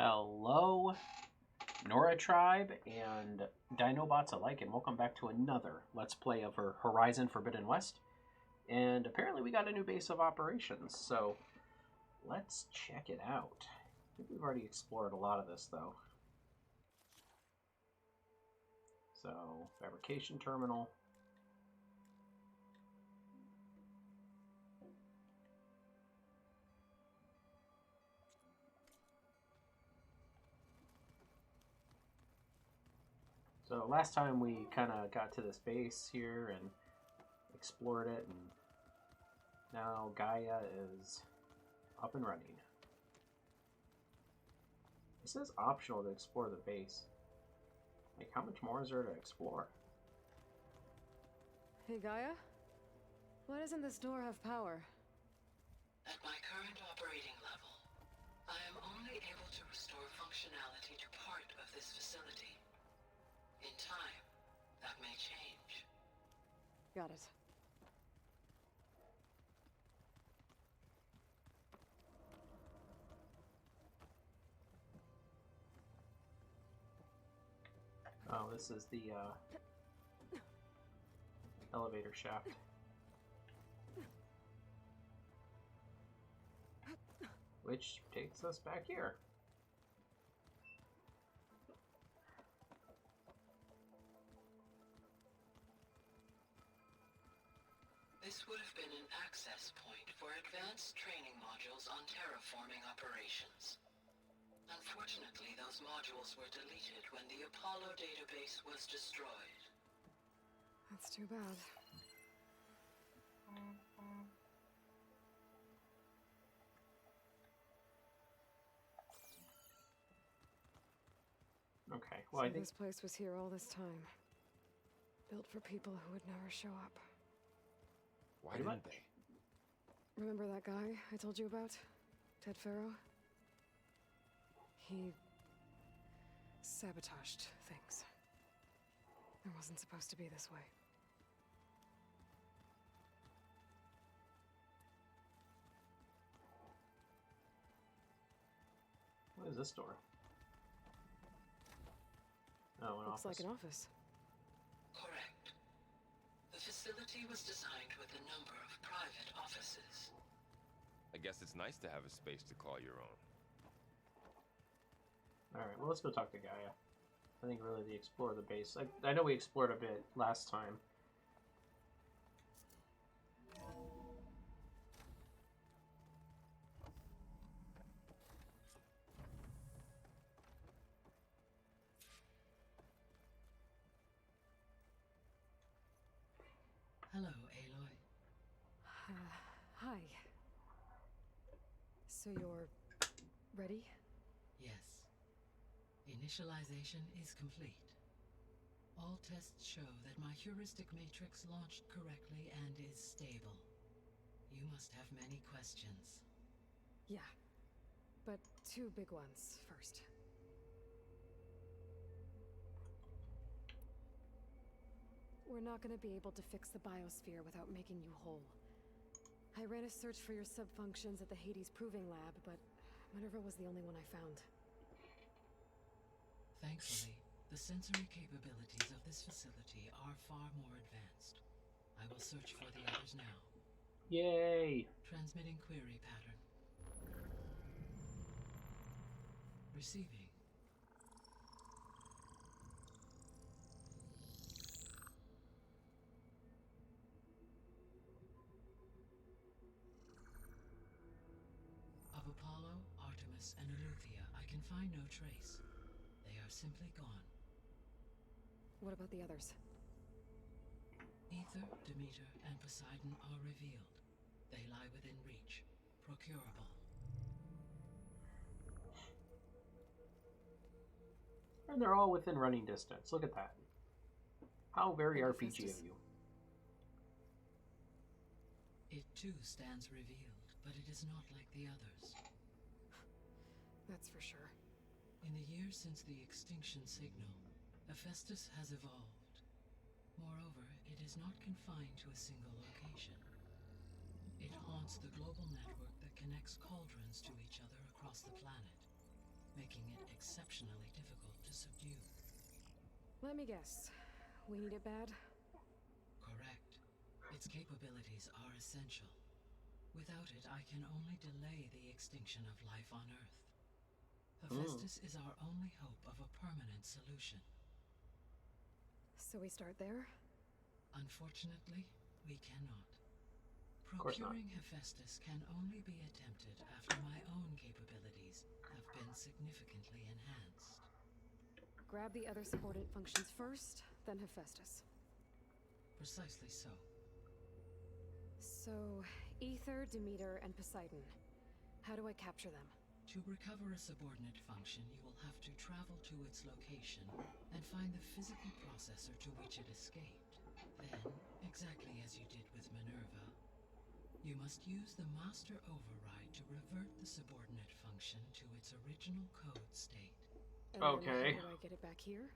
Hello, Nora Tribe and Dinobots alike, and welcome back to another Let's Play of Horizon Forbidden West. And apparently we got a new base of operations, so let's check it out. I think we've already explored a lot of this, though. So, fabrication terminal. So last time we kind of got to this base here and explored it, and now Gaia is up and running. It says optional to explore the base. Like, how much more is there to explore? Hey, Gaia? Why doesn't this door have power? At my current operating level, I am only able to restore functionality to part of this facility. In time, that may change. Got it. Oh, this is the elevator shaft. Which takes us back here. This would have been an access point for advanced training modules on terraforming operations. Unfortunately, those modules were deleted when the Apollo database was destroyed. That's too bad. Okay, well, So I think this place was here all this time. Built for people who would never show up. Why didn't they? Remember that guy I told you about? Ted Farrow? He sabotaged things. It wasn't supposed to be this way. what is this door? Oh, an Looks office. like an office. Correct. The facility was designed with a number of private offices. I guess it's nice to have a space to call your own. Alright, well, let's go talk to Gaia. I think really the explore the base. I know we explored a bit last time. Hello, Aloy. Hi. So you're ready? Yes. Initialization is complete. All tests show that my heuristic matrix launched correctly and is stable. You must have many questions. Yeah. But two big ones first. We're not gonna be able to fix the biosphere without making you whole. I ran a search for your subfunctions at the Hades Proving Lab, but Minerva was the only one I found. Thankfully, the sensory capabilities of this facility are far more advanced. I will search for the others now. Yay! Transmitting query pattern. Receiving. Of Apollo, Artemis, and Eleuthia, I can find no trace. They are simply gone. What about the others? Ether, Demeter, and Poseidon are revealed. They lie within reach, procurable. And they're all within running distance. Look at that. How very Maybe RPG Festus. of you. It too stands revealed, but it is not like the others. That's for sure. In the years since the extinction signal, Hephaestus has evolved. Moreover, it is not confined to a single location. It haunts the global network that connects cauldrons to each other across the planet, making it exceptionally difficult to subdue. Let me guess. We need it bad? Correct. Its capabilities are essential. Without it, I can only delay the extinction of life on Earth. Hephaestus is our only hope of a permanent solution. So we start there? Unfortunately, we cannot. course not. Procuring Hephaestus can only be attempted after my own capabilities have been significantly enhanced. Grab the other subordinate functions first, then Hephaestus. Precisely so. So, Ether, Demeter, and Poseidon. How do I capture them? To recover a subordinate function, you will have to travel to its location and find the physical processor to which it escaped. Then, exactly as you did with Minerva, you must use the master override to revert the subordinate function to its original code state. And Okay. then how do I get it back here?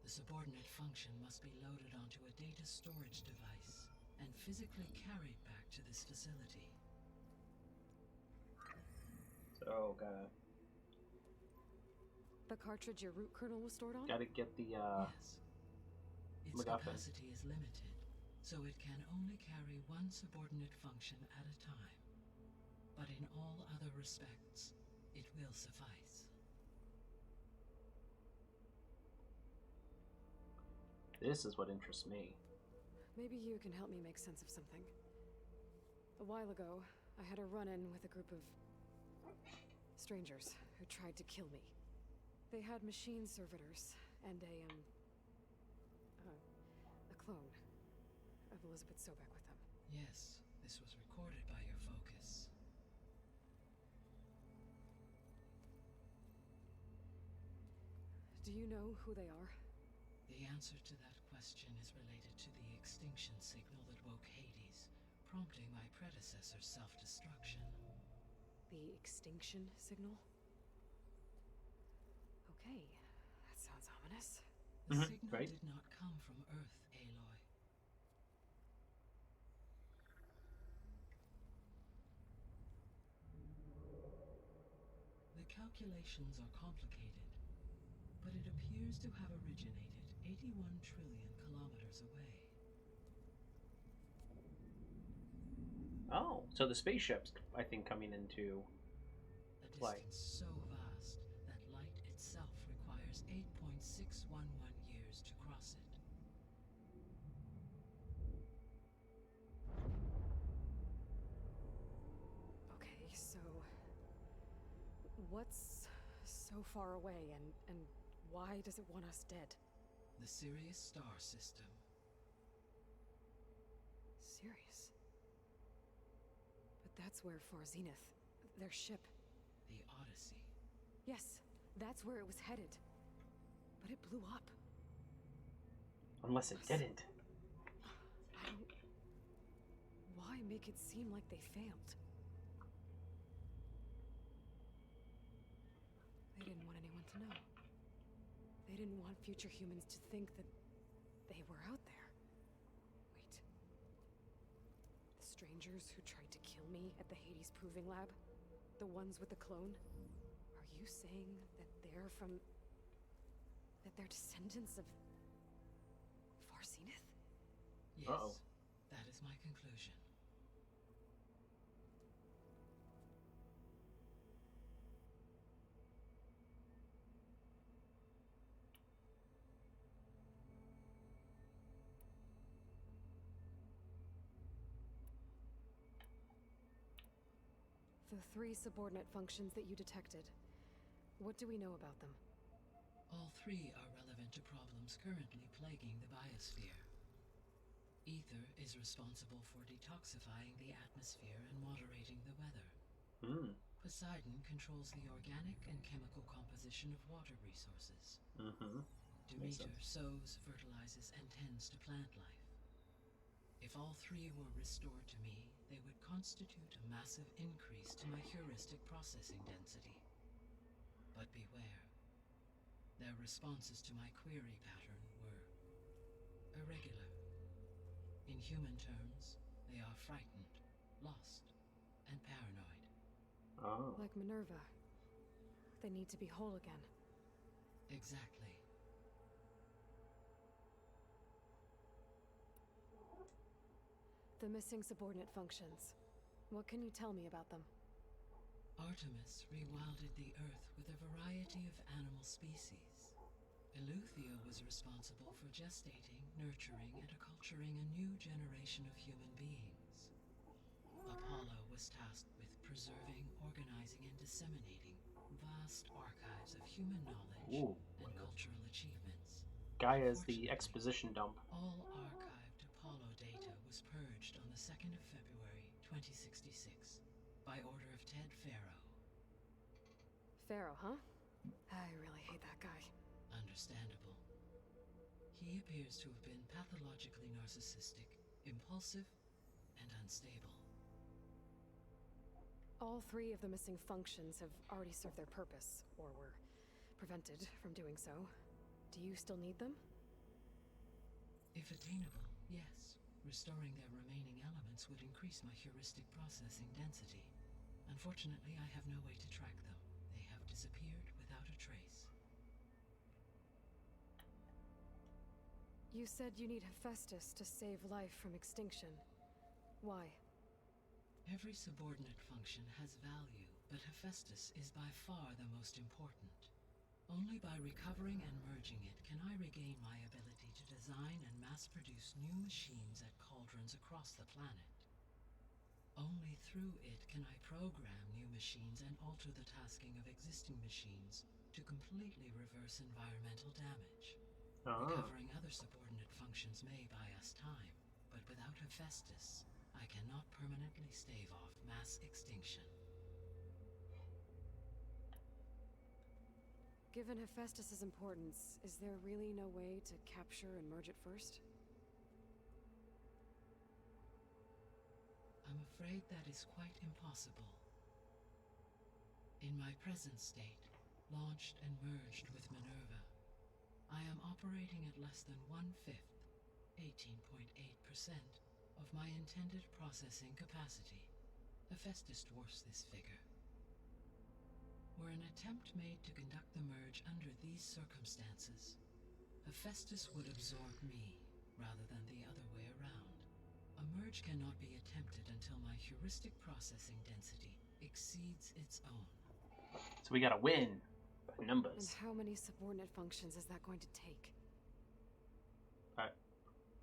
The subordinate function must be loaded onto a data storage device and physically carried back to this facility. So, The cartridge your root kernel was stored on? gotta get the, Yes. Its MacGuffin. capacity is limited, so it can only carry one subordinate function at a time. But in all other respects, it will suffice. This is what interests me. Maybe you can help me make sense of something. A while ago, I had a run-in with a group of strangers who tried to kill me. They had machine servitors and a clone of Elizabeth Sobek with them. Yes, this was recorded by your focus. Do you know who they are? The answer to that question is related to the extinction signal that woke Hades, prompting my predecessor's self-destruction. The extinction signal? Okay, that sounds ominous. The signal right. did not come from Earth, Aloy. The calculations are complicated, but it appears to have originated 81 trillion kilometers away. Oh, so the spaceship's, I think, coming into A play. distance so vast that light itself requires 8.611 years to cross it. Okay, so what's so far away and why does it want us dead? The Sirius star system. Sirius. But that's where Far Zenith, their ship. The Odyssey. Yes, that's where it was headed. But it blew up. Unless it didn't. I don't... Why make it seem like they failed? They didn't want anyone to know. They didn't want future humans to think that they were out there. Wait. The strangers who tried to kill me at the Hades Proving Lab? The ones with the clone? Are you saying that they're from... that they're descendants of... Far Zenith? Yes, Uh-oh. that is my conclusion. The 3 subordinate functions that you detected. What do we know about them? All 3 are relevant to problems currently plaguing the biosphere. Ether is responsible for detoxifying the atmosphere and moderating the weather. Poseidon controls the organic and chemical composition of water resources. Demeter sows, fertilizes, and tends to plant life. If all 3 were restored to me, they would constitute a massive increase to my heuristic processing density. But beware. Their responses to my query pattern were irregular. In human terms, they are frightened, lost, and paranoid. Oh. Like Minerva. They need to be whole again. Exactly. The missing subordinate functions. What can you tell me about them? Artemis rewilded the Earth with a variety of animal species. Eleuthia was responsible for gestating, nurturing, and acculturing a new generation of human beings. Apollo was tasked with preserving, organizing, and disseminating vast archives of human knowledge Ooh. and cultural achievements. Gaia is the Unfortunately, exposition dump. all archived Apollo data was purged on the 2nd of February, 2066, by order of Ted Farrow. Pharaoh, huh? I really hate that guy. Understandable. He appears to have been pathologically narcissistic, impulsive, and unstable. All three of the missing functions have already served their purpose, or were prevented from doing so. Do you still need them? If attainable, yes. Restoring their remaining elements would increase my heuristic processing density. Unfortunately, I have no way to track them. They have disappeared without a trace. You said you need Hephaestus to save life from extinction. Why? Every subordinate function has value, but Hephaestus is by far the most important. Only by recovering and merging it can I regain my ability to design and mass-produce new machines at cauldrons across the planet. Only through it can I program new machines and alter the tasking of existing machines to completely reverse environmental damage. Recovering other subordinate functions may buy us time, but without Hephaestus, I cannot permanently stave off mass extinction. Given Hephaestus's importance, is there really no way to capture and merge it first? I'm afraid that is quite impossible. In my present state, launched and merged with Minerva, I am operating at less than 1/5, 18.8%, of my intended processing capacity. Hephaestus dwarfs this figure. Were an attempt made to conduct the merge under these circumstances, Hephaestus would absorb me, rather than the other way around. A merge cannot be attempted until my heuristic processing density exceeds its own. So we gotta win by And numbers. how many subordinate functions is that going to take?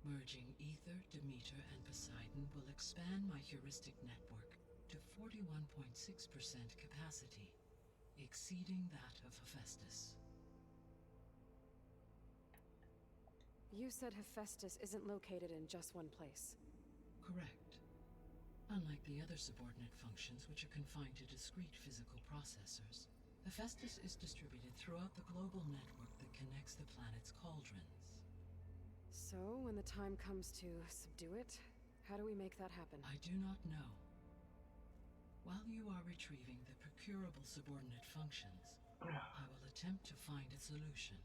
Merging Ether, Demeter, and Poseidon will expand my heuristic network to 41.6% capacity, exceeding that of Hephaestus. You said Hephaestus isn't located in just one place. Correct. Unlike the other subordinate functions, which are confined to discrete physical processors, Hephaestus is distributed throughout the global network that connects the planet's cauldrons. So, when the time comes to subdue it, how do we make that happen? I do not know. While you are retrieving the procurable subordinate functions, I will attempt to find a solution.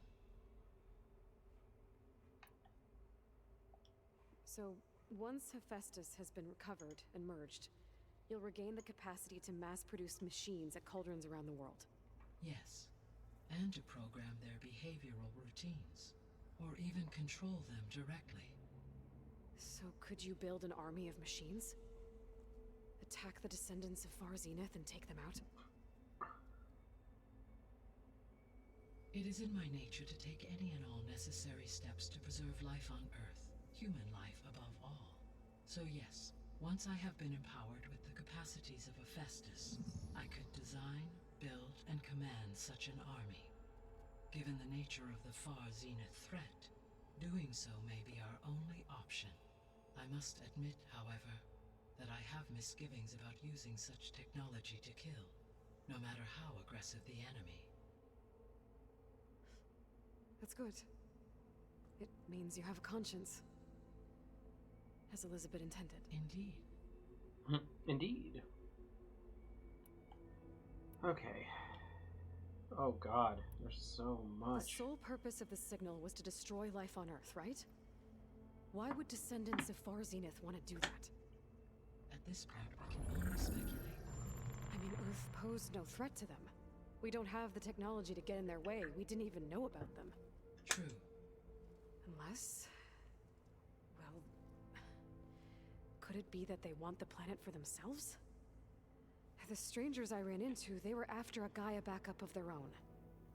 So, once Hephaestus has been recovered and merged, you'll regain the capacity to mass-produce machines at cauldrons around the world. Yes, and to program their behavioral routines, or even control them directly. So could you build an army of machines? Attack the descendants of Far Zenith and take them out? It is in my nature to take any and all necessary steps to preserve life on Earth, human life above all. So yes, once I have been empowered with the capacities of Hephaestus, I could design, build, and command such an army. Given the nature of the Far Zenith threat, doing so may be our only option. I must admit, however, that I have misgivings about using such technology to kill, no matter how aggressive the enemy. That's good. It means you have a conscience. As Elizabeth intended. Indeed. Indeed. Okay. Oh god, there's so The much. sole purpose of the signal was to destroy life on Earth, right? Why would descendants of Far Zenith want to do that? At this point, we can only speculate. I mean, Earth posed no threat to them. We don't have the technology to get in their way. We didn't even know about them. True. Unless... well... could it be that they want the planet for themselves? The strangers I ran into, they were after a Gaia backup of their own.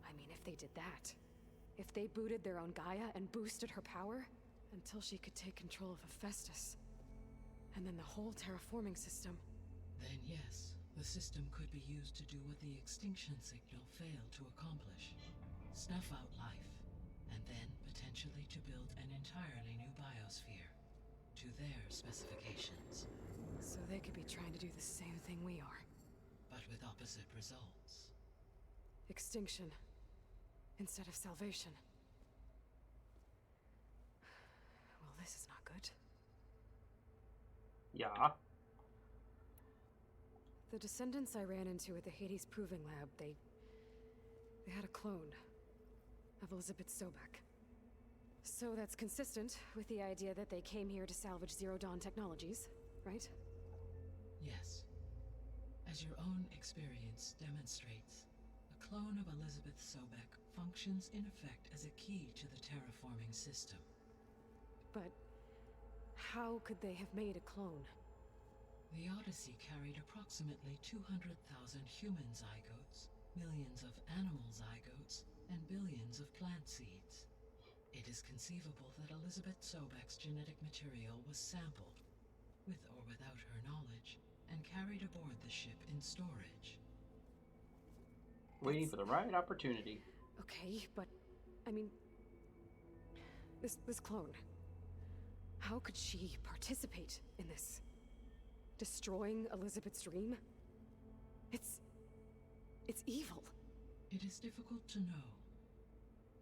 I mean, if they did that... if they booted their own Gaia and boosted her power... until she could take control of Hephaestus. And then the whole terraforming system... Then yes, the system could be used to do what the extinction signal failed to accomplish. Snuff out life, and then potentially to build an entirely new biosphere. To their specifications. So they could be trying to do the same thing we are. But with opposite results. Extinction. Instead of salvation. Well, this is not good. Yeah. The descendants I ran into at the Hades Proving Lab, they had a clone of Elizabeth Sobek. So that's consistent with the idea that they came here to salvage Zero Dawn technologies, right? Yes. As your own experience demonstrates, a clone of Elizabeth Sobek functions in effect as a key to the terraforming system. But how could they have made a clone? The Odyssey carried approximately 200,000 human zygotes, millions of animal zygotes, and billions of plant seeds. It is conceivable that Elizabeth Sobek's genetic material was sampled, with or without her knowledge, and carried aboard the ship in storage. Waiting for the right opportunity. Okay, but... I mean... This clone... how could she participate in this? Destroying Elizabeth's dream? It's evil. It is difficult to know.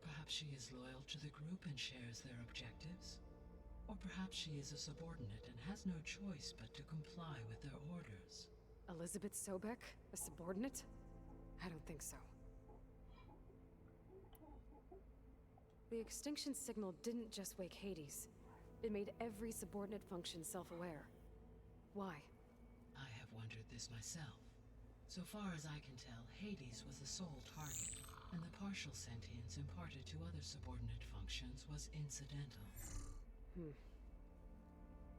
Perhaps she is loyal to the group and shares their objectives. Or perhaps she is a subordinate and has no choice but to comply with their orders. Elizabeth Sobek? A subordinate? I don't think so. The extinction signal didn't just wake Hades. It made every subordinate function self-aware. Why? I have wondered this myself. So far as I can tell, Hades was the sole target, and the partial sentience imparted to other subordinate functions was incidental.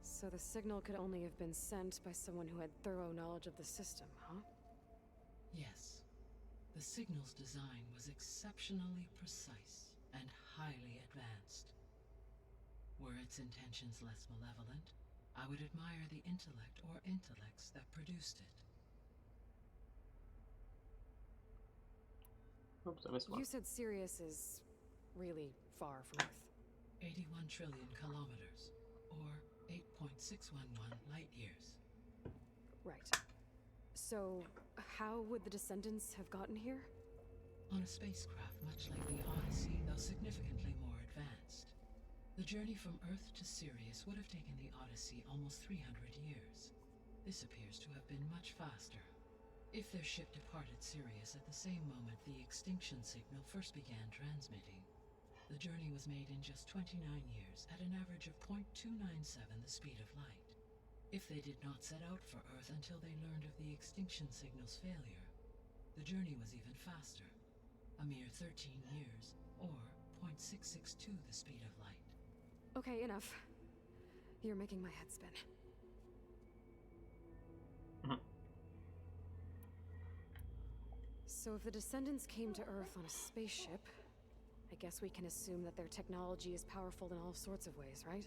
So the signal could only have been sent by someone who had thorough knowledge of the system, huh? Yes. The signal's design was exceptionally precise and highly advanced. Were its intentions less malevolent, I would admire the intellect or intellects that produced it. Oops, I missed one. You said Sirius is really far from Earth. 81 trillion kilometers, or 8.611 light years. Right. So, how would the descendants have gotten here? On a spacecraft much like the Odyssey, though significantly more advanced. The journey from Earth to Sirius would have taken the Odyssey almost 300 years. This appears to have been much faster. If their ship departed Sirius at the same moment the extinction signal first began transmitting, the journey was made in just 29 years at an average of 0.297 the speed of light. If they did not set out for Earth until they learned of the extinction signal's failure, the journey was even faster, a mere 13 years, or 0.662 the speed of light. Okay, enough. You're making my head spin. So if the descendants came to Earth on a spaceship, I guess we can assume that their technology is powerful in all sorts of ways, right?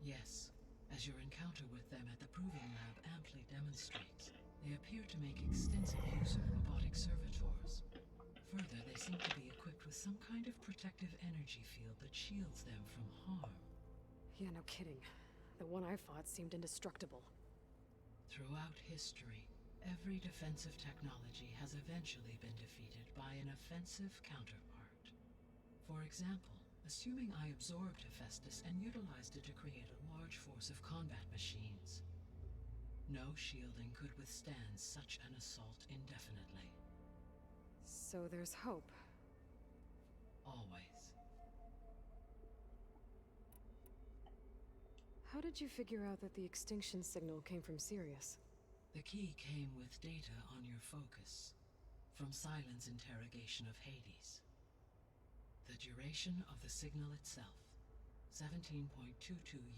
Yes. As your encounter with them at the Proving Lab amply demonstrates, they appear to make extensive use of robotic servitors. Further, they seem to be equipped with some kind of protective energy field that shields them from harm. Yeah, no kidding. The one I fought seemed indestructible. Throughout history, every defensive technology has eventually been defeated by an offensive counterpart. For example, assuming I absorbed Hephaestus and utilized it to create a large force of combat machines. No shielding could withstand such an assault indefinitely. So there's hope. Always. How did you figure out that the extinction signal came from Sirius? The key came with data on your focus. from Silent's interrogation of Hades. The duration of the signal itself, 17.22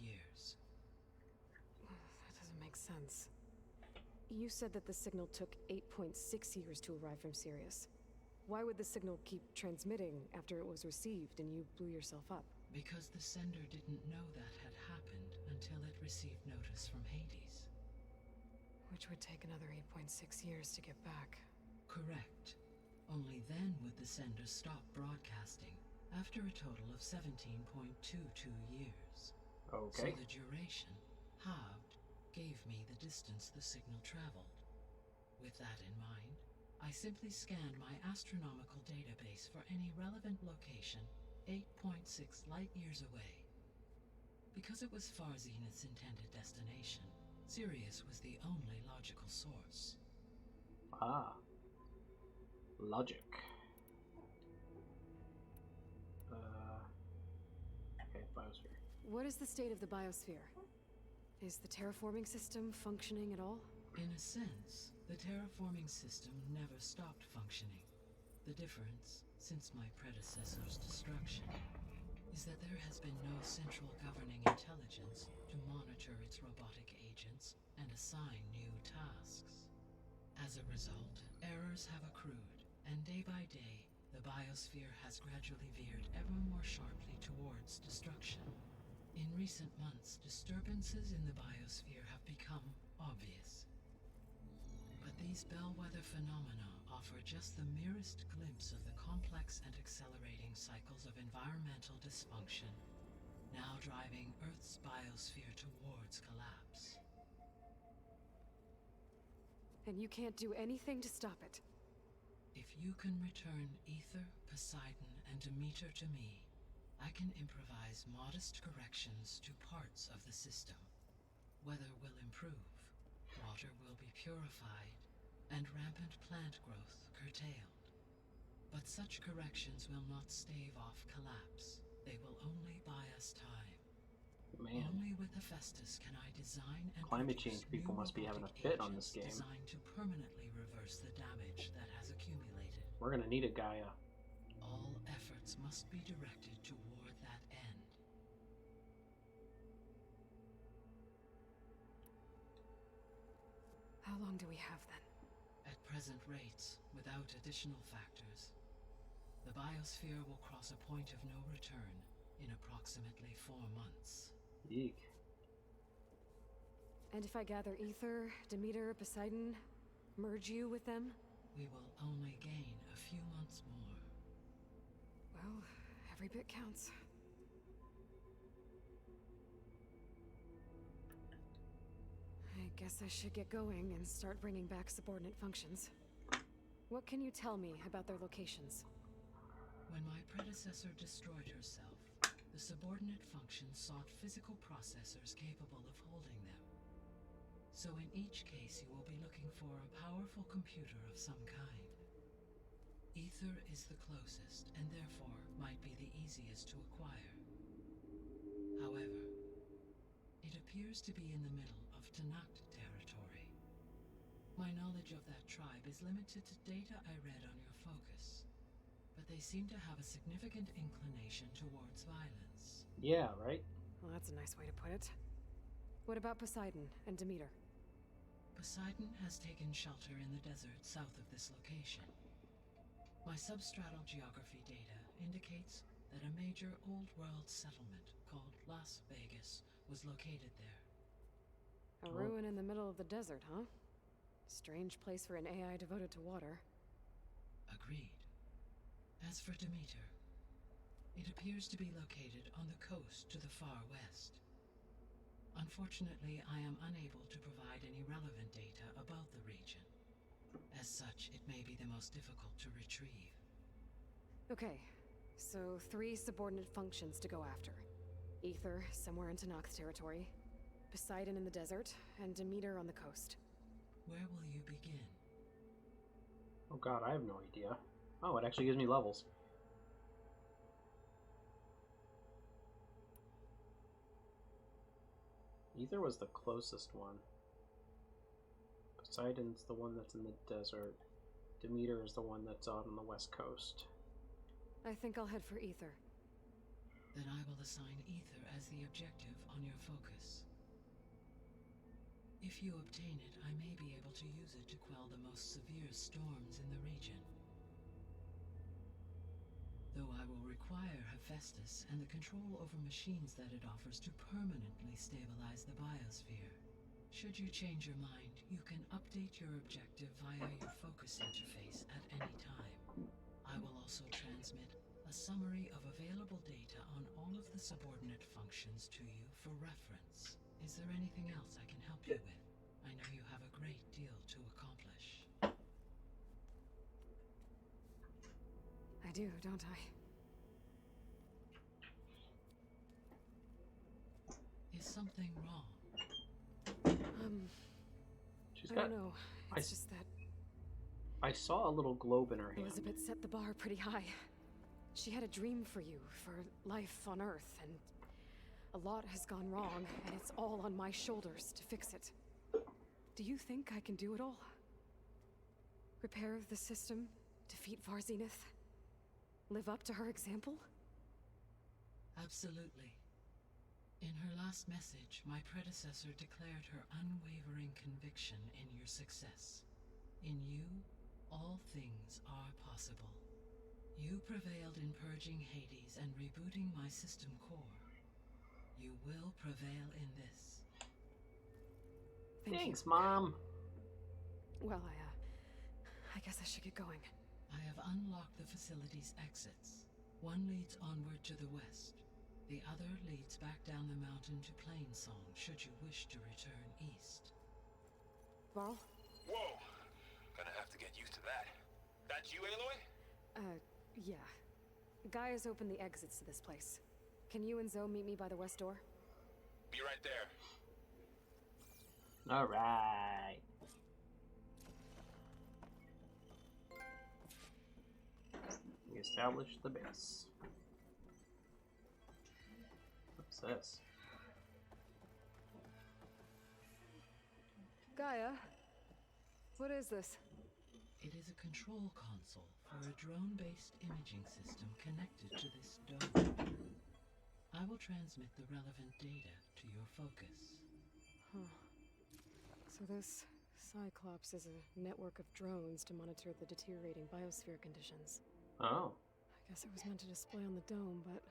years. That doesn't make sense. You said that the signal took 8.6 years to arrive from Sirius. Why would the signal keep transmitting after it was received and you blew yourself up? Because the sender didn't know that had happened until it received notice from Hades. Which would take another 8.6 years to get back. Correct. Only then would the sender stop broadcasting, after a total of 17.22 years. Okay. So the duration, halved, gave me the distance the signal traveled. With that in mind, I simply scanned my astronomical database for any relevant location 8.6 light-years away. Because it was far Zenith's intended destination, Sirius was the only logical source. Ah. Logic. Okay, biosphere. What is the state of the biosphere? Is the terraforming system functioning at all? In a sense, the terraforming system never stopped functioning. The difference, since my predecessor's destruction, is that there has been no central governing intelligence to monitor its robotic agents and assign new tasks. As a result, errors have accrued, and day by day, the biosphere has gradually veered ever more sharply towards destruction. In recent months, disturbances in the biosphere have become obvious. But these bellwether phenomena offer just the merest glimpse of the complex and accelerating cycles of environmental dysfunction, now driving Earth's biosphere towards collapse. And you can't do anything to stop it? If you can return Ether, Poseidon, and Demeter to me, I can improvise modest corrections to parts of the system. Weather will improve, water will be purified, and rampant plant growth curtailed. But such corrections will not stave off collapse. They will only buy us time. Man. Only with Hephaestus can I design and Climate produce change people new must be having a robotic fit on this agents game. designed to permanently reverse the damage that has accumulated. We're gonna need a Gaia. All efforts must be directed toward that end. How long do we have then? At present rates, without additional factors, the biosphere will cross a point of no return in approximately 4 months. Eek. And if I gather Ether, Demeter, Poseidon, merge you with them? We will only gain a few months more. Well, every bit counts. I guess I should get going and start bringing back subordinate functions. What can you tell me about their locations? When my predecessor destroyed herself, the subordinate functions sought physical processors capable of holding them. So in each case you will be looking for a powerful computer of some kind. Ether is the closest, and therefore might be the easiest to acquire. However, it appears to be in the middle of Tanakh territory. My knowledge of that tribe is limited to data I read on your focus, but they seem to have a significant inclination towards violence. Yeah, right? Well, that's a nice way to put it. What about Poseidon and Demeter? Poseidon has taken shelter in the desert south of this location. My substratal geography data indicates that a major old-world settlement called Las Vegas was located there. A ruin in the middle of the desert, huh? Strange place for an AI devoted to water. Agreed. As for Demeter, it appears to be located on the coast to the far west. Unfortunately, I am unable to provide any relevant data about the region. As such, it may be the most difficult to retrieve. Okay, so 3 subordinate functions to go after. Ether, somewhere in Tanakh territory. Poseidon in the desert, and Demeter on the coast. Where will you begin? Oh god, I have no idea. Oh, it actually gives me levels. Ether was the closest one. Poseidon's the one that's in the desert. Demeter is the one that's on the west coast. I think I'll head for Ether. Then I will assign Ether as the objective on your focus. If you obtain it, I may be able to use it to quell the most severe storms in the region. Though I will require Hephaestus and the control over machines that it offers to permanently stabilize the biosphere. Should you change your mind, you can update your objective via your focus interface at any time. I will also transmit a summary of available data on all of the subordinate functions to you for reference. Is there anything else I can help you with? I know you have a great deal to accomplish. I do, don't I? Is something wrong? She's I got. don't know. It's just that I saw a little globe in her hand. Elizabeth set the bar pretty high. She had a dream for you, for life on Earth, and a lot has gone wrong, and it's all on my shoulders to fix it. Do you think I can do it all? Repair the system, defeat Varzinith, live up to her example? Absolutely. In her last message, my predecessor declared her unwavering conviction in your success. In you, all things are possible. You prevailed in purging Hades and rebooting my system core. You will prevail in this. Thanks, Mom. Well, I guess I should get going. I have unlocked the facility's exits. One leads onward to the west. The other leads back down the mountain to Plainsong, should you wish to return east. Varl? Whoa! Gonna have to get used to that. That's you, Aloy? Yeah. Gaia's opened the exits to this place. Can you and Zoe meet me by the west door? Be right there. Alright. We established the base. What's this? Gaia? What is this? It is a control console for a drone-based imaging system connected to this dome. I will transmit the relevant data to your focus. Huh. So this Cyclops is a network of drones to monitor the deteriorating biosphere conditions. Oh. I guess it was meant to display on the dome, but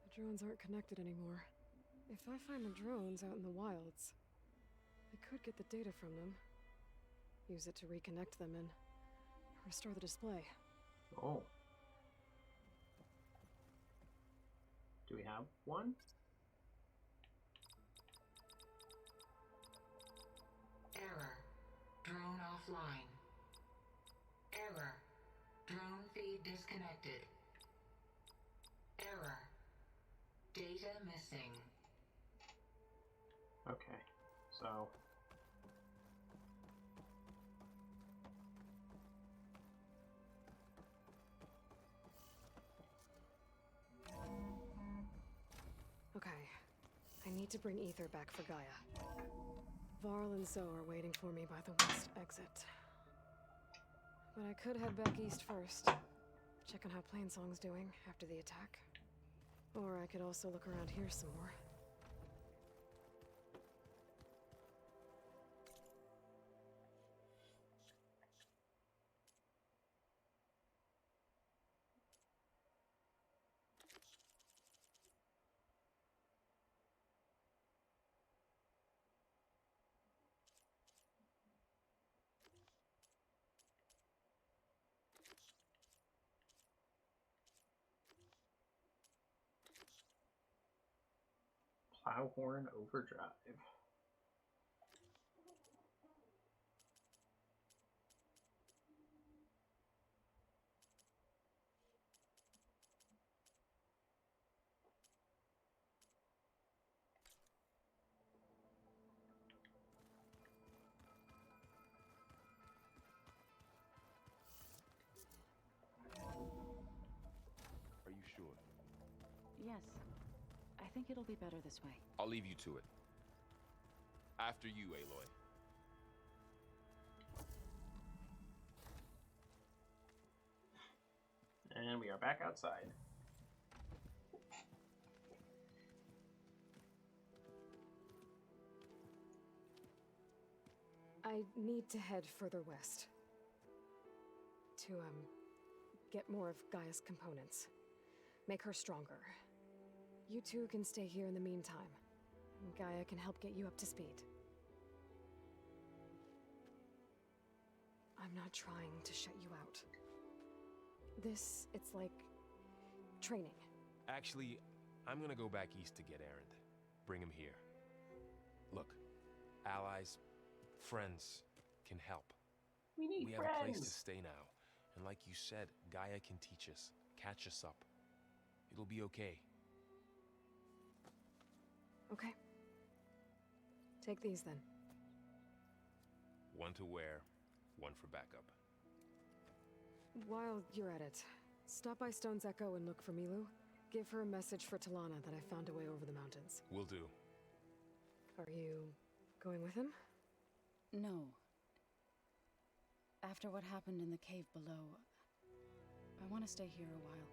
the drones aren't connected anymore. If I find the drones out in the wilds, I could get the data from them, use it to reconnect them, and restore the display. Oh. Do we have one? Error. Drone offline. Error. Drone feed disconnected. Error. Data missing. Okay, so... Okay. I need to bring Ether back for Gaia. Varl and Zoe are waiting for me by the west exit. But I could head back east first. Check on how Plainsong's doing after the attack. Or I could also look around here some more. Plowhorn Overdrive. Are you sure? Yes. I think it'll be better this way. I'll leave you to it. After you, Aloy. And we are back outside. I need to head further west. To, get more of Gaia's components. Make her stronger. You two can stay here in the meantime. Gaia can help get you up to speed. I'm not trying to shut you out. It's like training. Actually, I'm gonna go back east to get Erend. Bring him here. Look, allies, friends can help. We need We friends. have a place to stay now. And like you said, Gaia can teach us, catch us up. It'll be okay. Okay. Take these then. One to wear, one for backup. While you're at it, stop by Stone's Echo and look for Milu. Give her a message for Talana that I found a way over the mountains. Will do. Are you going with him? No. After what happened in the cave below, I want to stay here a while.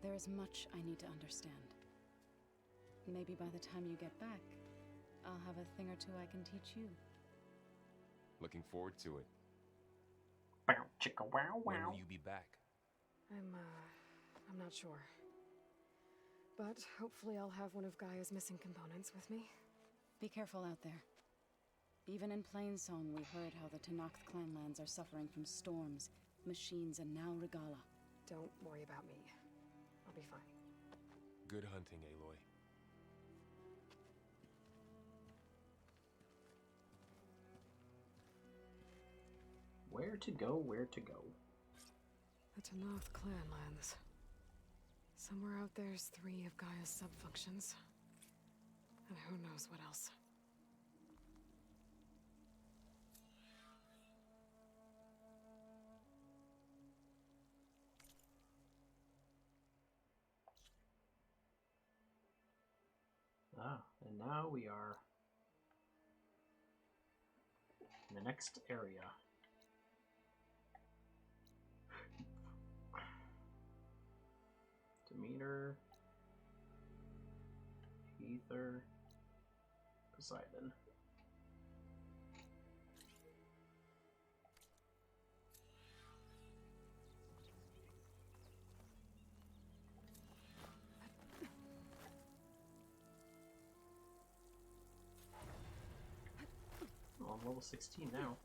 There is much I need to understand. Maybe by the time you get back, I'll have a thing or two I can teach you. Looking forward to it. Bow, chicka, wow, When wow. will you be back? I'm not sure. But hopefully I'll have one of Gaia's missing components with me. Be careful out there. Even in Plainsong, we heard how the Tenakth clanlands are suffering from storms, machines, and now Regala. Don't worry about me. I'll be fine. Good hunting, Aloy. Where to go, where to go. The Tenakth clanlands. Somewhere out there's 3 of Gaia's subfunctions. And who knows what else. Ah, and now we are in the next area. Demeter, Ether, Poseidon. Oh, I'm level 16 now.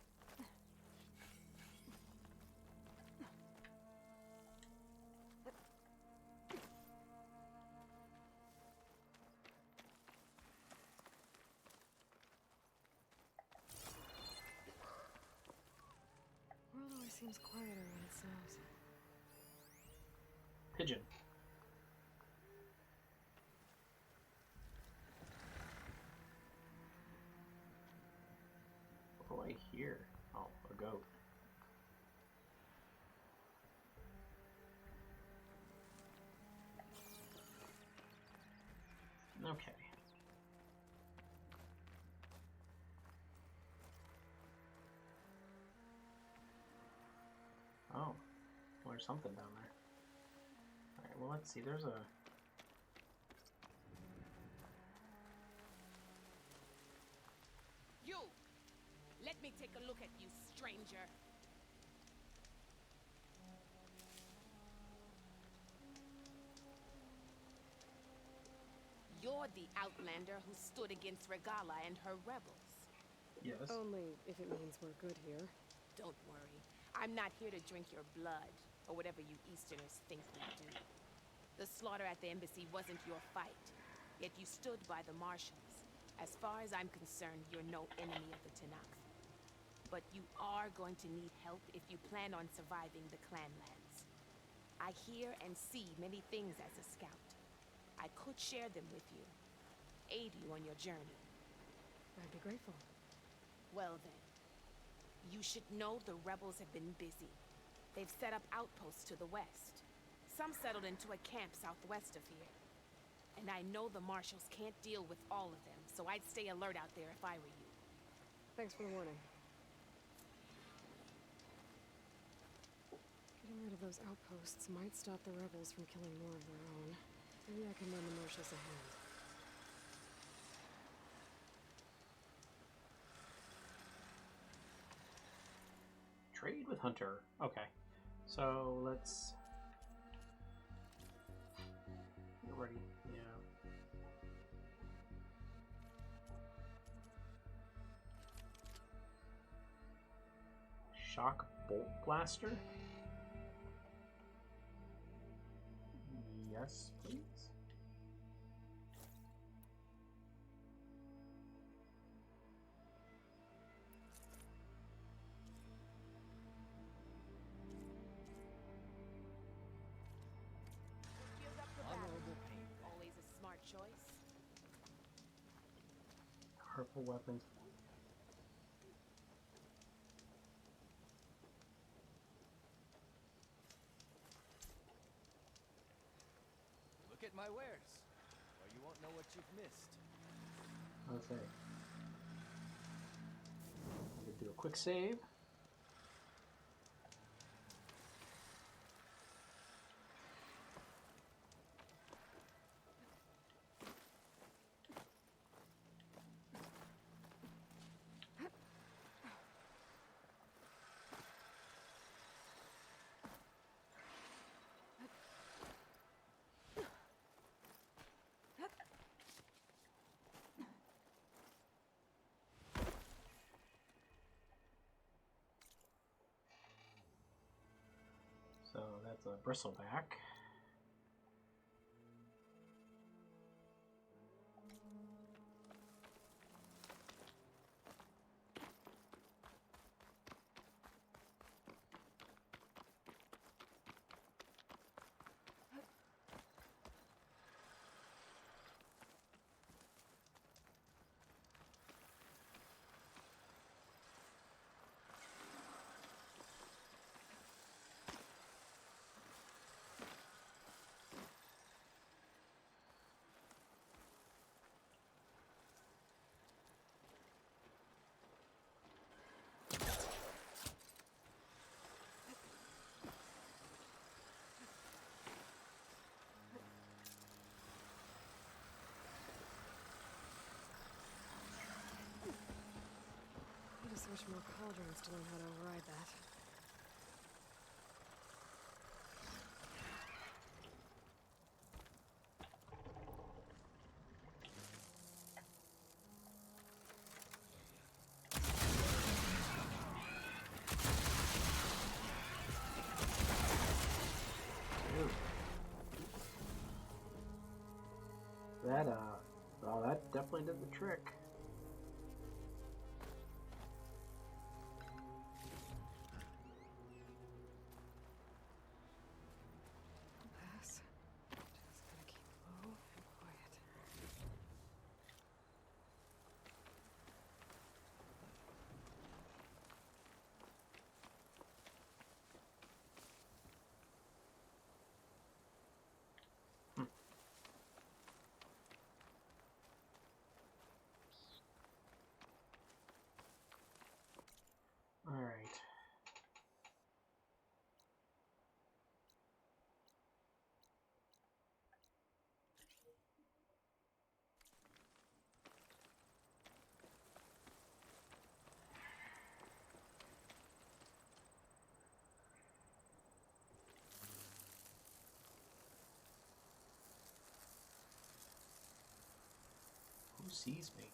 World always seems quieter when it snows. Pigeon. What do I hear? Oh, a goat. Okay. Oh, well, there's something down there. Alright, well, let's see. There's a... You! Let me take a look at you, stranger. You're the outlander who stood against Regala and her rebels. Yes. Only if it means we're good here. Don't worry. I'm not here to drink your blood, or whatever you Easterners think we do. The slaughter at the embassy wasn't your fight, yet you stood by the marshals. As far as I'm concerned, you're no enemy of the Tenakth. But you are going to need help if you plan on surviving the clanlands. I hear and see many things as a scout. I could share them with you, aid you on your journey. I'd be grateful. Well then, you should know the rebels have been busy. They've set up outposts to the west. Some settled into a camp southwest of here. And I know the marshals can't deal with all of them, so I'd stay alert out there if I were you. Thanks for the warning. Could Getting rid of those outposts might stop the rebels from killing more of their own. Maybe I can lend the Marshals a hand. Trade with Hunter. Okay. So let's get ready. Yeah. Shock Bolt Blaster? Yes, please. Shield up for battle. Always a smart choice. Purple weapons. Look at my wares, or you won't know what you've missed. Okay. I'm gonna do a quick save. So that's a bristleback. Need to switch more cauldrons to learn how to override that. That, well, that definitely did the trick. Pass. Just gotta keep low and quiet. All right. Who sees me?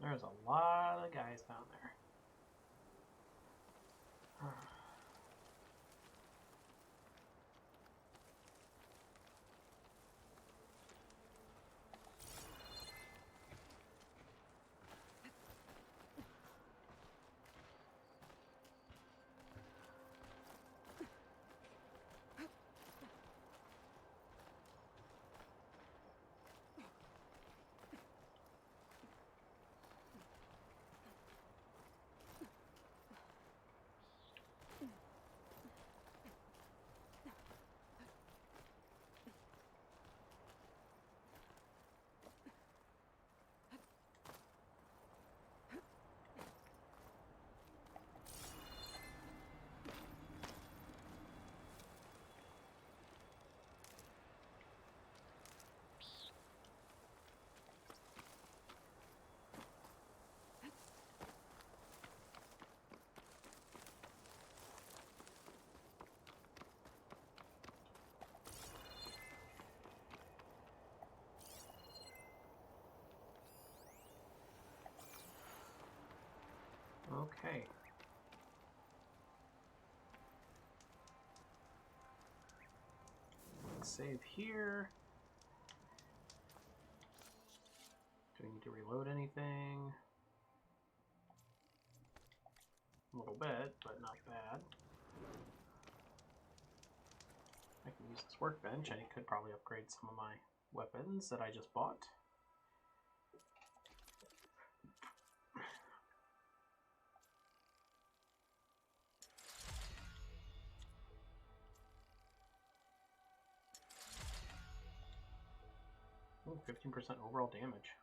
There's a lot of guys down there. save here. Do we need to reload anything? A little bit, but not bad. I can use this workbench. I could probably upgrade some of my weapons that I just bought. Ooh, 15% overall damage.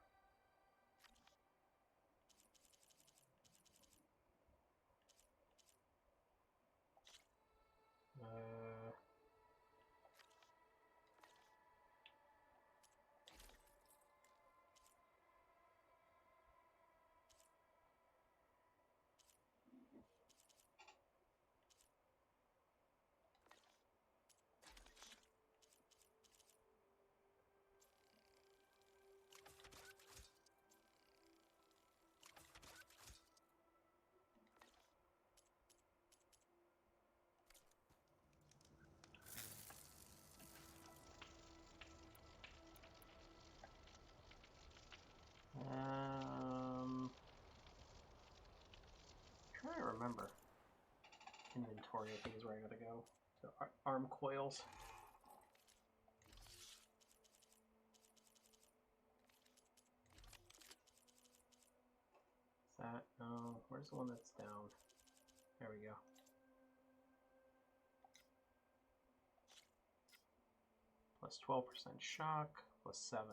Trying to remember. Inventory, I think, is where I gotta go. So, arm coils. Is that? No. Where's the one that's down? There we go. Plus 12% shock, plus 7.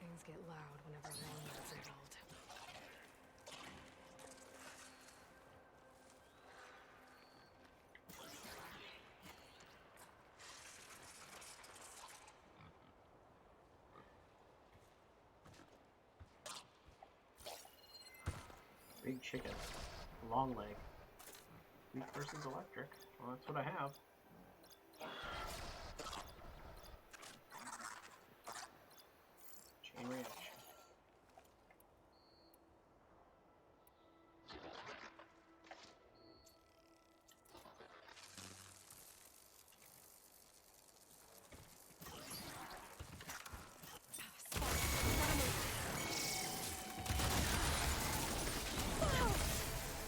Things get loud whenever Longwood's involved. Big chicken. Long leg. Weak versus electric. Well, that's what I have. Chain reaction.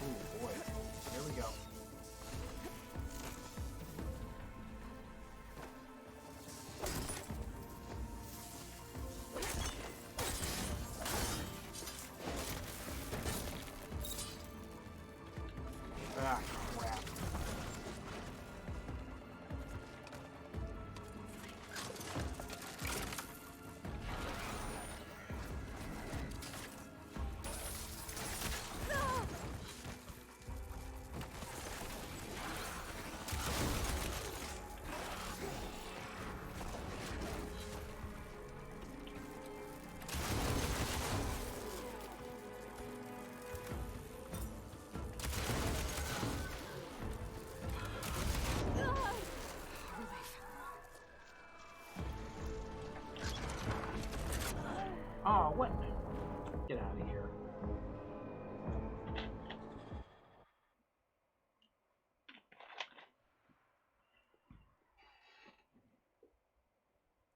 Oh boy. Here we go. Ah, crap. Oh, what? Get out of here.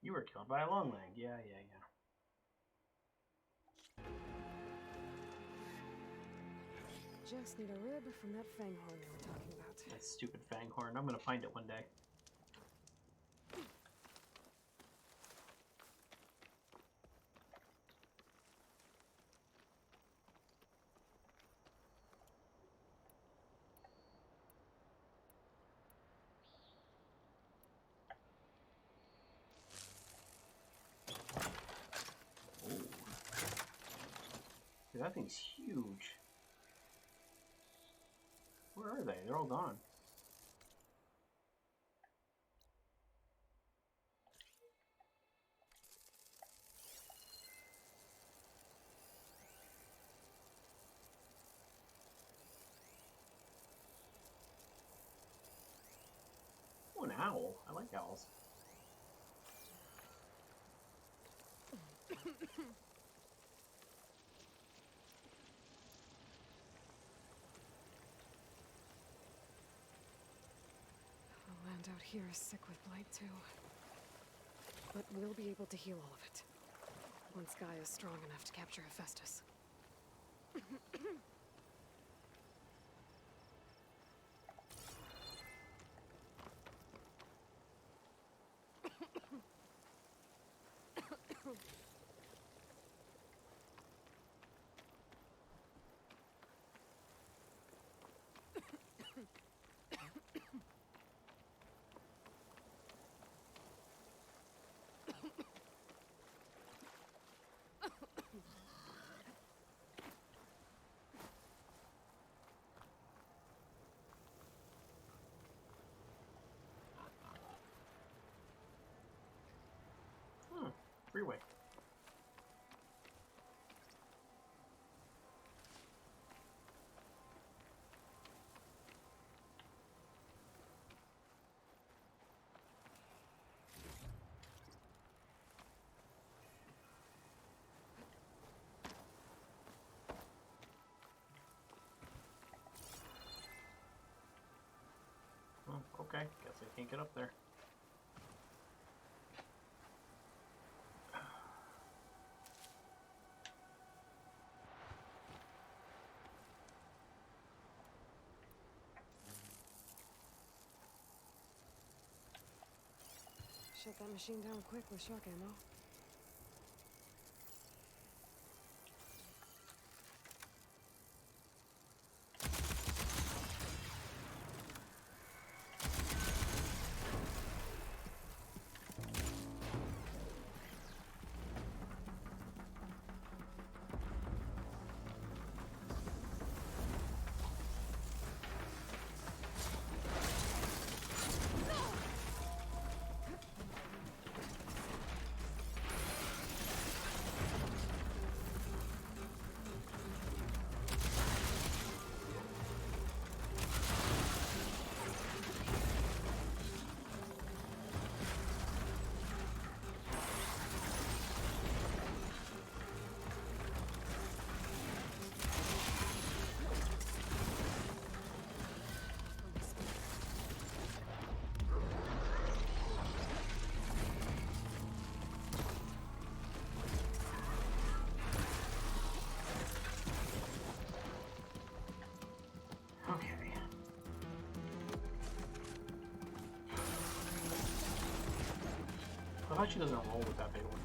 You were killed by a long leg. Yeah. Just need a rib from that fanghorn we were talking about. That stupid fanghorn. I'm gonna find it one day. Dude, that thing's huge. Where are they? They're all gone. owl. I like owls. The land out here is sick with blight too. But we'll be able to heal all of it. Once Gaia is strong enough to capture Hephaestus. Freeway. Oh, okay. Guess I can't get up there. Shut that machine down quick with shock ammo. Okay. I thought she doesn't roll with that big one thing.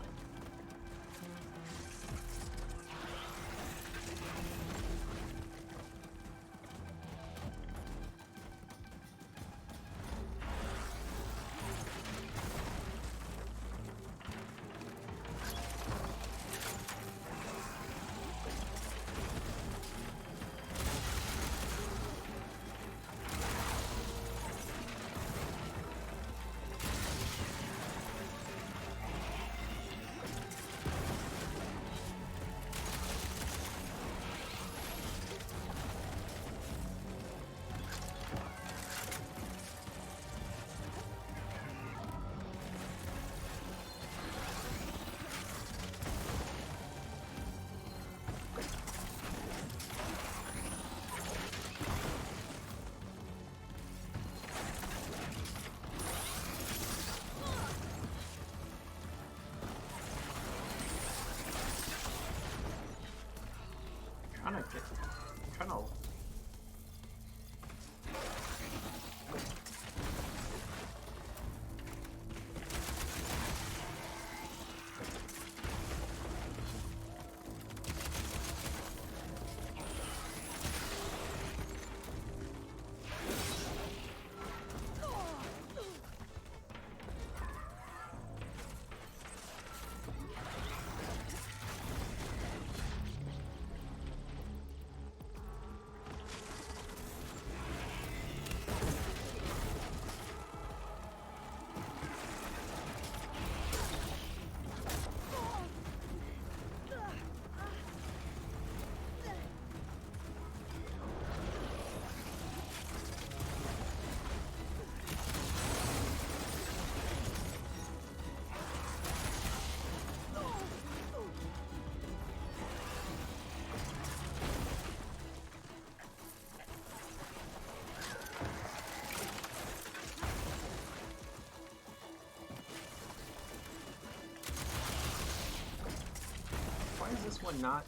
this one not?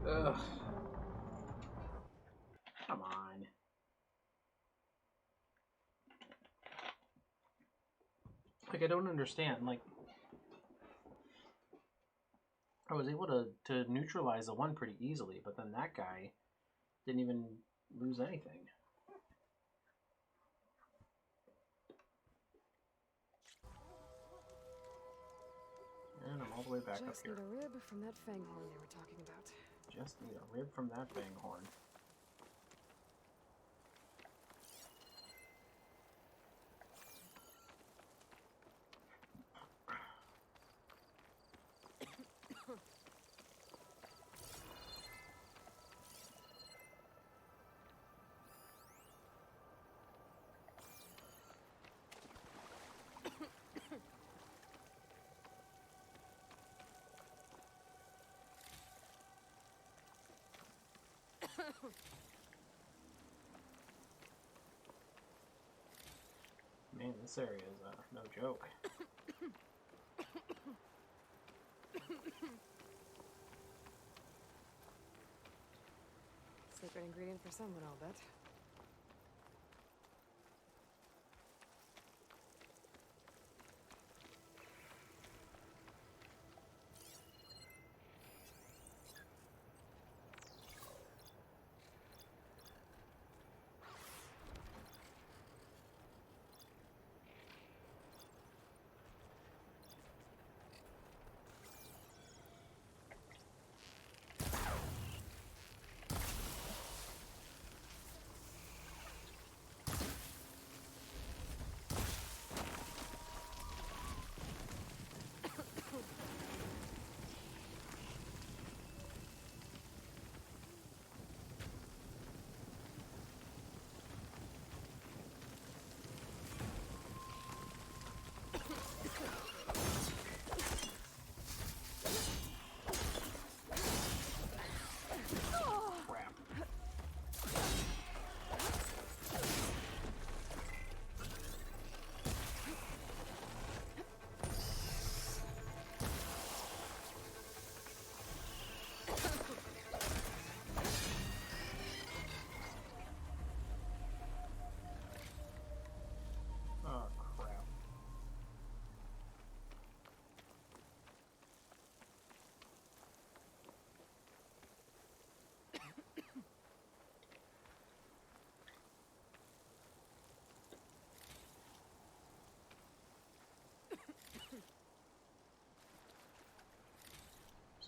Ugh. Come on. Like, I don't understand. Like, I was able to neutralize the one pretty easily, but then that guy didn't even lose anything. And I'm all the way back up here. Just need a rib from that fang horn they were talking about. Just need a rib from that fang horn. Man, this area is no joke. Secret ingredient for someone, I'll bet.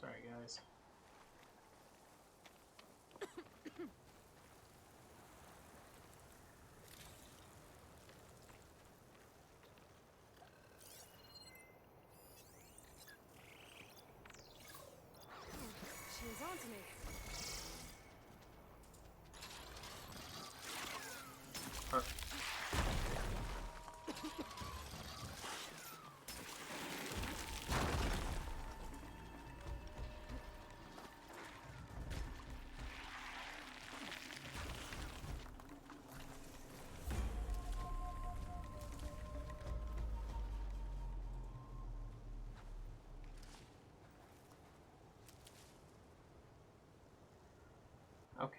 Sorry, guys. She was on to me. Okay.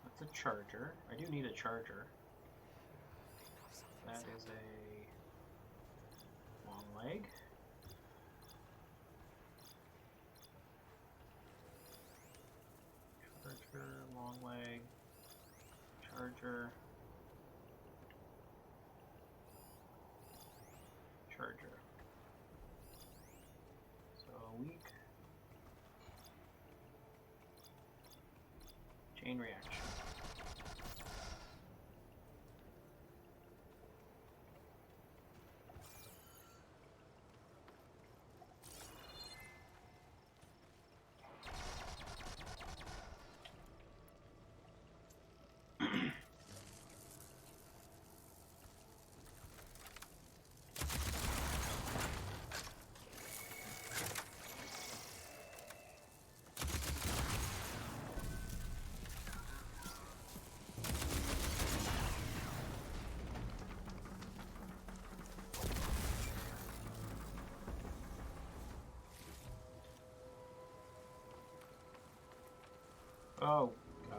That's a charger. I do need a charger. That is a long leg. Charger, long leg, charger, charger. So weak. Chain reaction. Oh, God.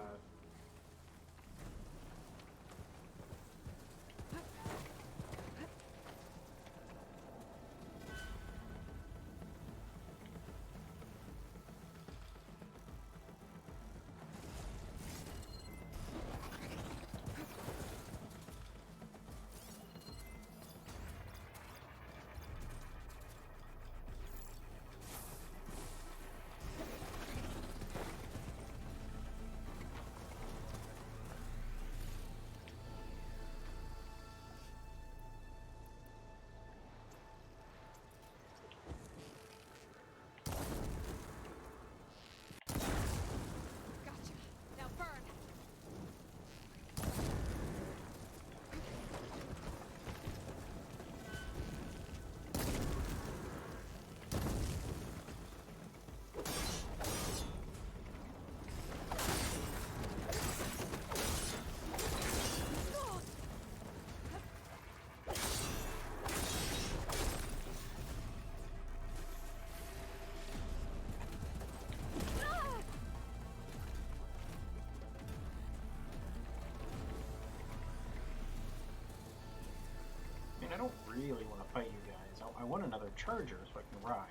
Gotcha. Now burn. I mean, I don't really want to fight you guys. I want another charger so I can ride.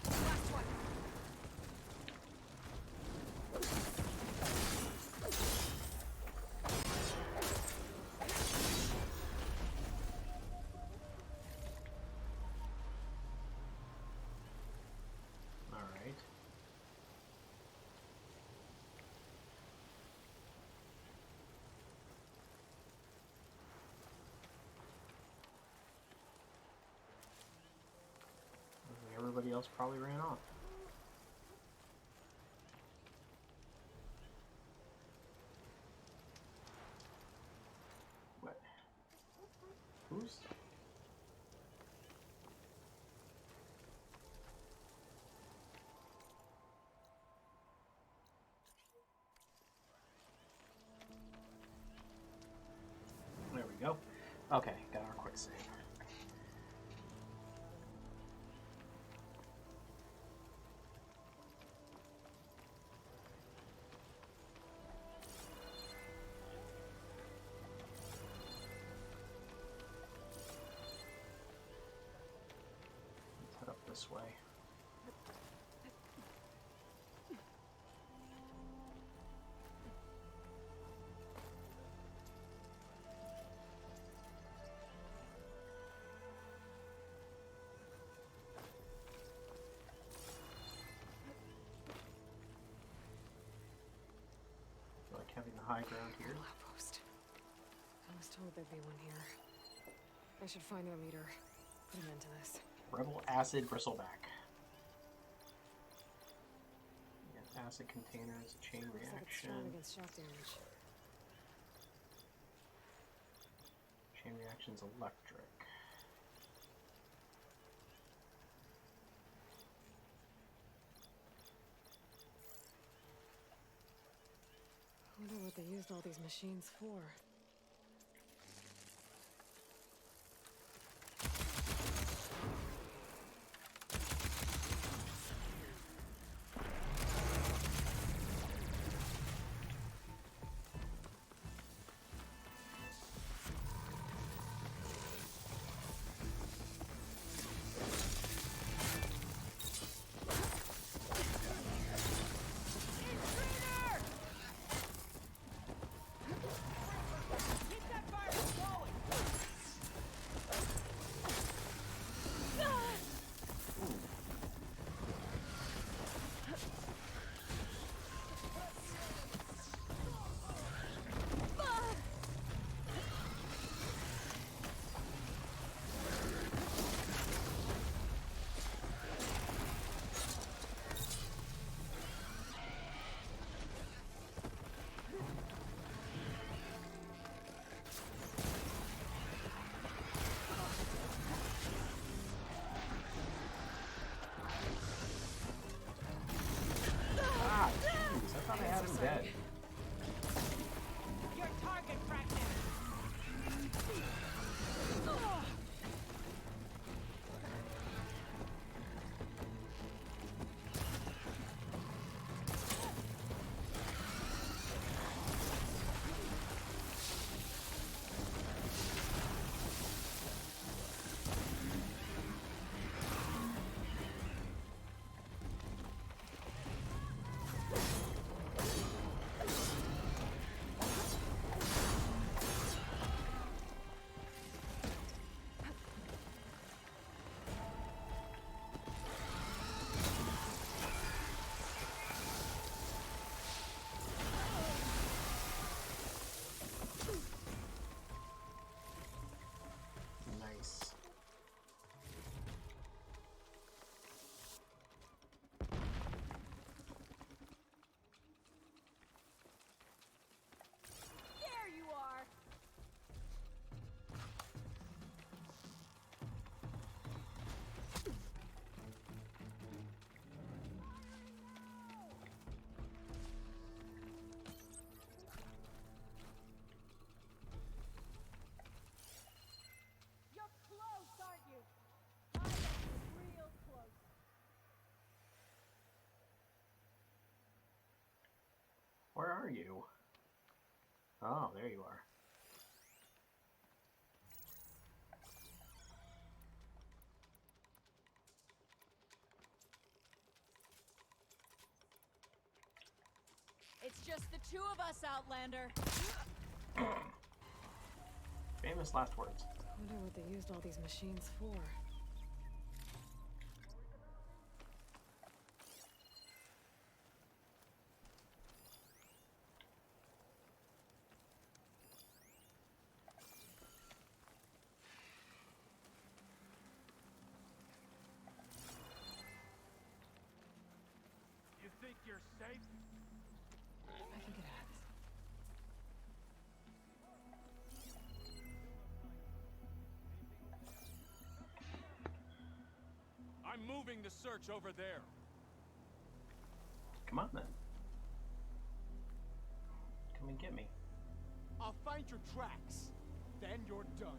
Last one. All right. Everybody else probably ran off. What? Who's? There we go. Okay, got our quick save. Let's head up this way. I like having the high ground here. Rebel outpost. I was told there'd be one here. I should find their leader. Put an end to this. Rebel acid bristleback. Yeah, acid containers, chain Looks like it's reaction. strong against shock damage. Chain reaction's electric. I wonder what they used all these machines for. Where are you? Oh, there you are. It's just the two of us, Outlander. Famous last words. I wonder what they used all these machines for. You think you're safe? I can get at this. I'm moving the search over there. Come on then. Come and get me. I'll find your tracks. Then you're done.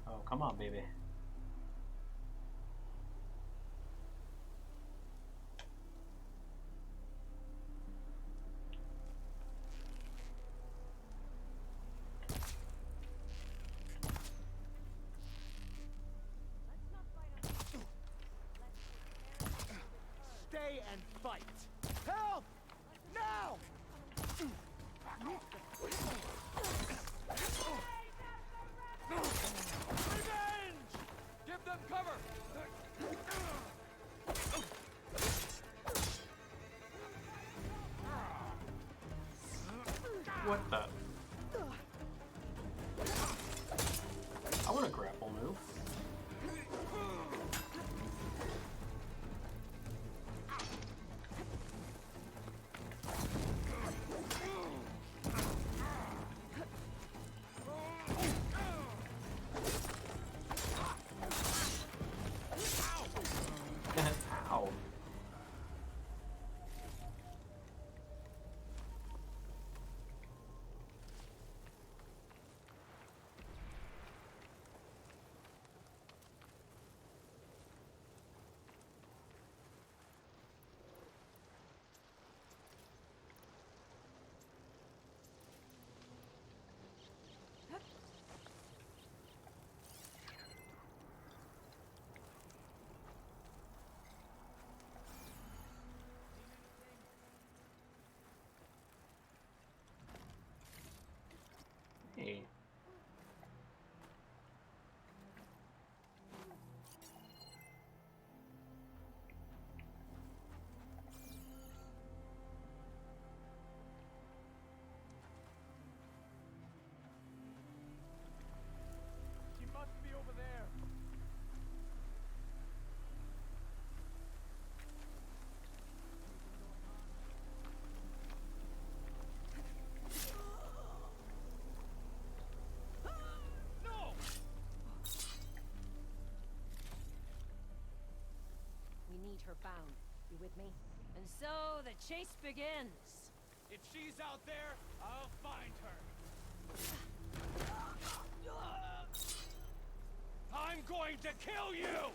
Oh, come on, baby. Stay and fight. Help! Now! Revenge! Give them cover! What the? I want a grapple move. Ow. Hey. She must be over there. No! We need her found. You with me? And so the chase begins. If she's out there, I'll find her. I'm going to kill you!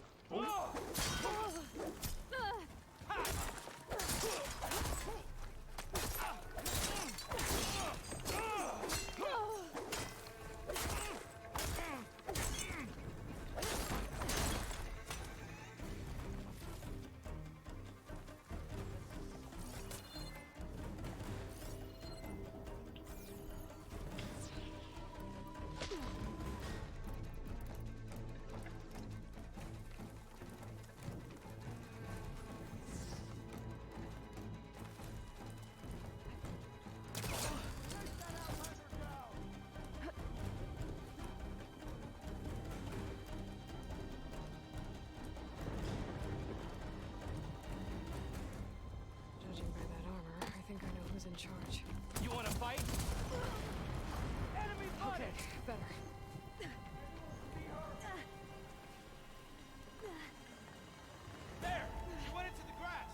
Judging by that armor, I think I know who's in charge. You want to fight? Enemy spotted! Okay, better. There! She went into the grass!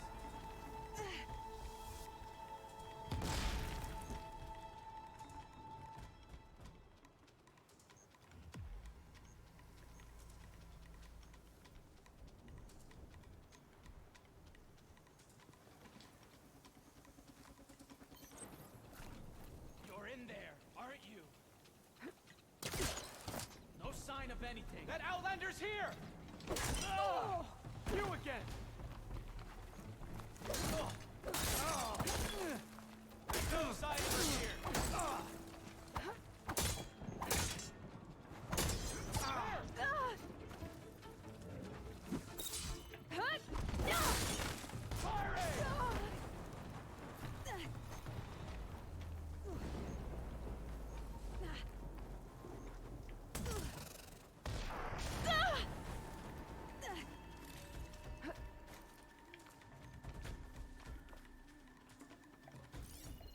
anything. That Outlander's here! Oh! You again! No ciphers here!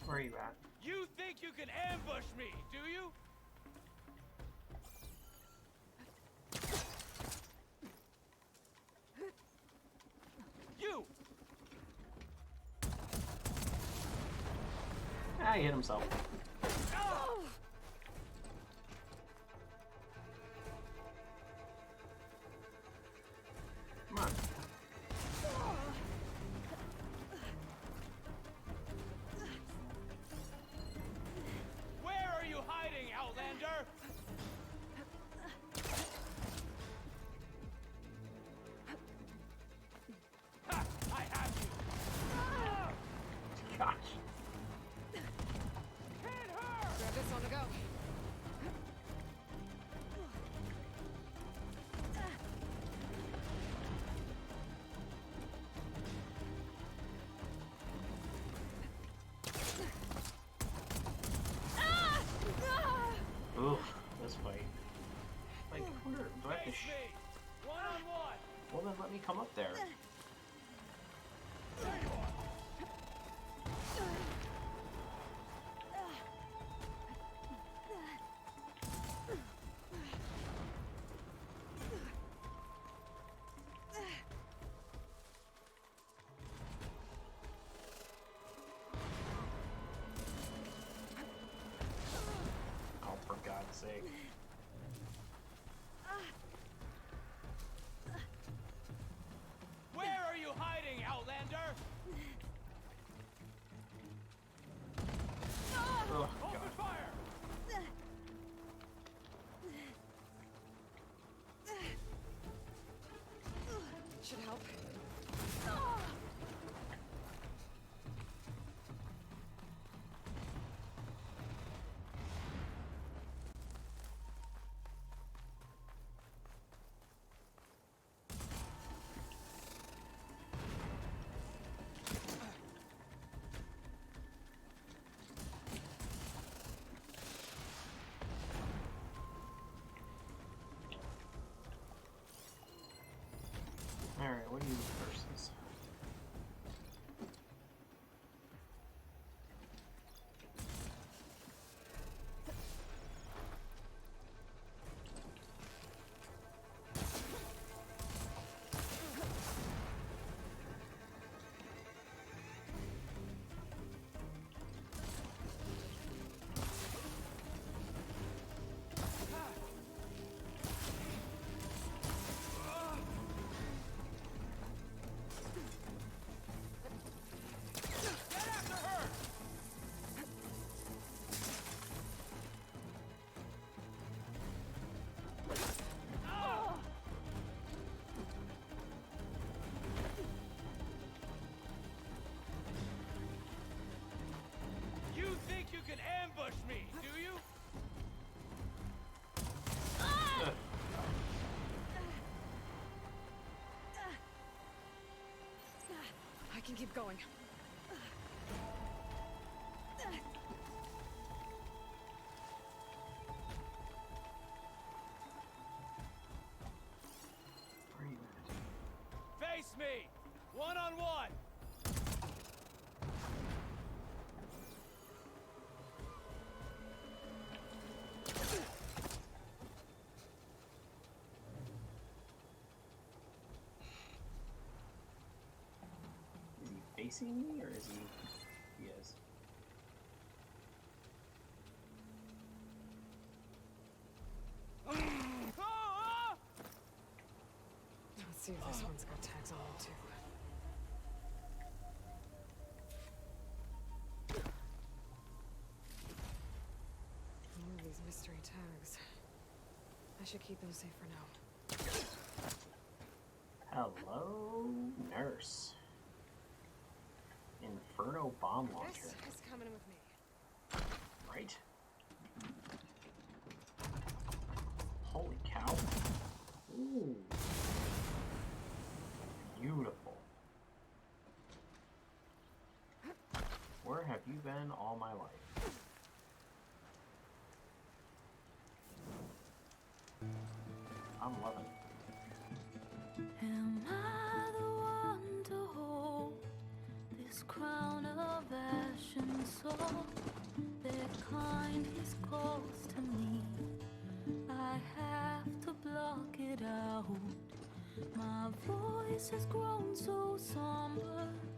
Where are you at? You think you can ambush me, do you? You! Ah, he hit himself. Come on. Where are you hiding, Outlander? Ha! I have you! Gosh. Hit her! Grab this on the go. Oof, this fight. Like, where do I have to Face me! One-on-one! well, then let me come up there. There you are! Oh, for God's sake. Where are you hiding, Outlander? Oh, Open God. fire! Should help. Alright, what do you versus? Get after her! You think you can ambush me, do you? Ugh. I can keep going. Where are you at? Face me! One-on-one! Is he facing me, or is he... He is. Let's see if this one's got tags on it too. More of these mystery tags. I I should keep them safe for now. Hello, nurse. Inferno bomb launcher. This is coming with me. Right? Holy cow. Ooh. Beautiful. Where have you been all my life? I'm loving it. Am I the one to hold this crown of ash and soul? Their kind is close to me. I have to block it out. My voice has grown so somber.